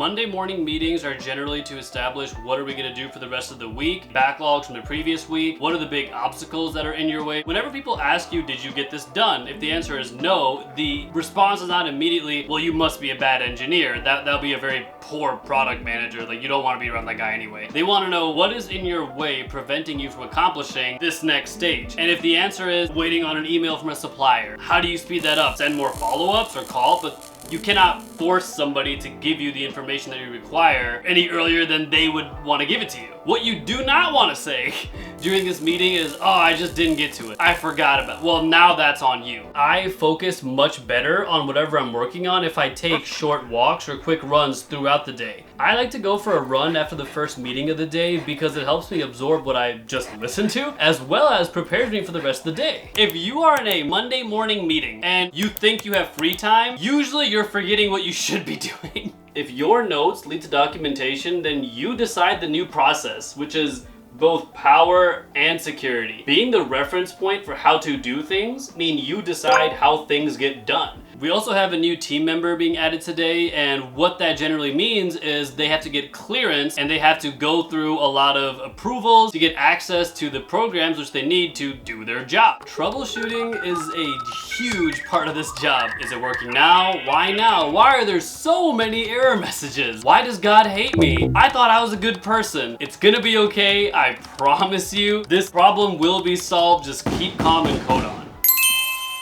Monday morning meetings are generally to establish what are we going to do for the rest of the week, backlogs from the previous week, what are the big obstacles that are in your way. Whenever people ask you, did you get this done? If the answer is no, the response is not immediately, well, you must be a bad engineer. That'll be a very poor product manager. Like, you don't want to be around that guy anyway. They want to know what is in your way preventing you from accomplishing this next stage. And if the answer is waiting on an email from a supplier, how do you speed that up? Send more follow-ups or call? But you cannot force somebody to give you the information that you require any earlier than they would want to give it to you. What you do not want to say during this meeting is, oh, I just didn't get to it. I forgot about it. Well, now that's on you. I focus much better on whatever I'm working on if I take short walks or quick runs throughout the day. I like to go for a run after the first meeting of the day because it helps me absorb what I just listened to, as well as prepares me for the rest of the day. If you are in a Monday morning meeting and you think you have free time, usually you're forgetting what you should be doing. If your notes lead to documentation, then you decide the new process, which is both power and security. Being the reference point for how to do things mean you decide how things get done. We also have a new team member being added today, and what that generally means is they have to get clearance and they have to go through a lot of approvals to get access to the programs which they need to do their job. Troubleshooting is a huge part of this job. Is it working now? Why now? Why are there so many error messages? Why does God hate me? I thought I was a good person. It's gonna be okay, I promise you. This problem will be solved, just keep calm and code on.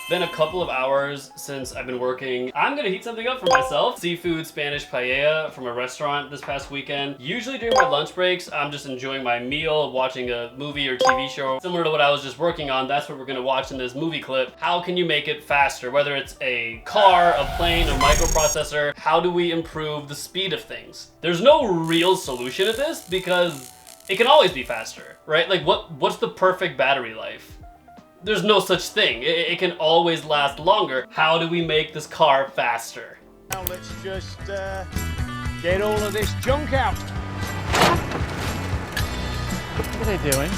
Been a couple of hours since I've been working. I'm gonna heat something up for myself. Seafood Spanish paella from a restaurant this past weekend. Usually during my lunch breaks, I'm just enjoying my meal, watching a movie or TV show. Similar to what I was just working on, that's what we're gonna watch in this movie clip. How can you make it faster? Whether it's a car, a plane, a microprocessor, how do we improve the speed of things? There's no real solution to this because it can always be faster, right? Like what's the perfect battery life? There's no such thing. It can always last longer. How do we make this car faster? Now let's just get all of this junk out. What are they doing?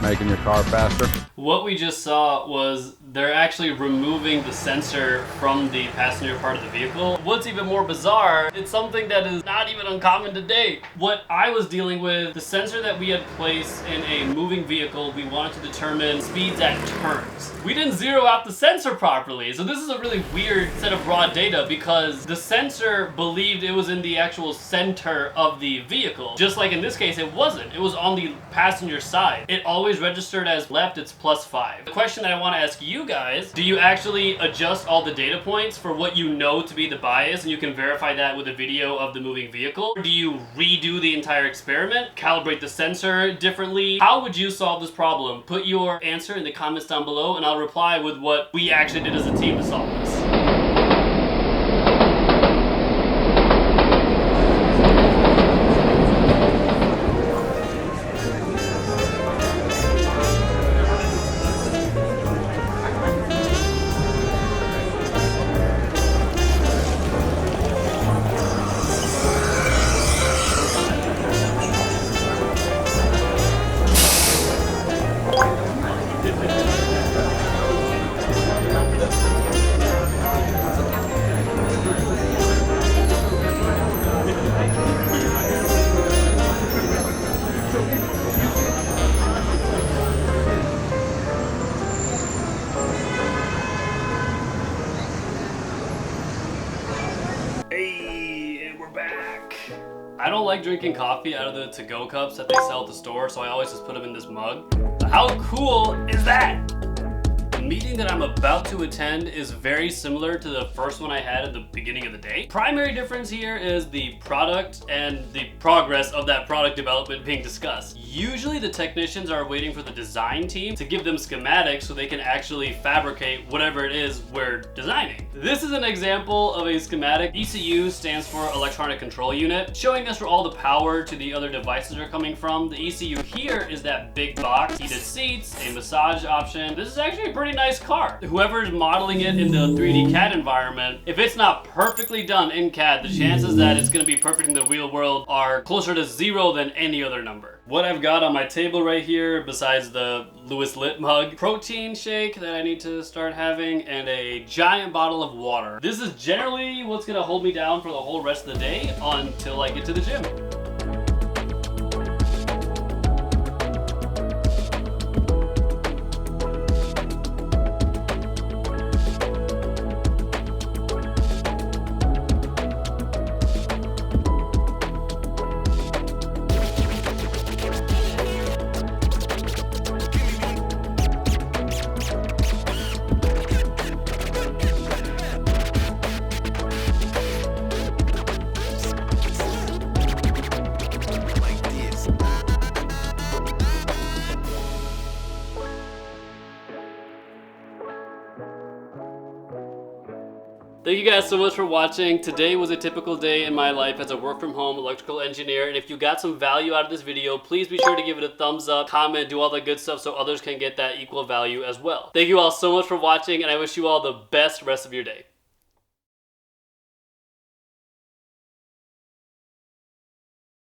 Making your car faster. What we just saw was they're actually removing the sensor from the passenger part of the vehicle. What's even more bizarre, it's something that is not even uncommon today. What I was dealing with, the sensor that we had placed in a moving vehicle, we wanted to determine speeds at turns. We didn't zero out the sensor properly. So this is a really weird set of raw data because the sensor believed it was in the actual center of the vehicle. Just like in this case, it wasn't. It was on the passenger side. It always registered as left, it's +5. The question that I want to ask you guys, do you actually adjust all the data points for what you know to be the bias and you can verify that with a video of the moving vehicle? Or do you redo the entire experiment, calibrate the sensor differently? How would you solve this problem? Put your answer in the comments down below and I'll reply with what we actually did as a team to solve this. Hey, and we're back. I don't like drinking coffee out of the to-go cups that they sell at the store, so I always just put them in this mug. How cool is that? The meeting that I'm about to attend is very similar to the first one I had at the beginning of the day. Primary difference here is the product and the progress of that product development being discussed. Usually the technicians are waiting for the design team to give them schematics so they can actually fabricate whatever it is we're designing. This is an example of a schematic. ECU stands for Electronic Control Unit, showing us where all the power to the other devices are coming from. The ECU here is that big box, heated seats, a massage option. This is actually a pretty nice car. Whoever's modeling it in the 3D CAD environment, if it's not perfectly done in CAD, the chances that it's going to be perfect in the real world are closer to 0 than any other number. What I've got on my table right here, besides the Lewis Lit mug, protein shake that I need to start having, and a giant bottle of water. This is generally what's gonna hold me down for the whole rest of the day until I get to the gym. Thank you guys so much for watching. Today was a typical day in my life as a work from home electrical engineer. And if you got some value out of this video, please be sure to give it a thumbs up, comment, do all the good stuff so others can get that equal value as well. Thank you all so much for watching, and I wish you all the best rest of your day.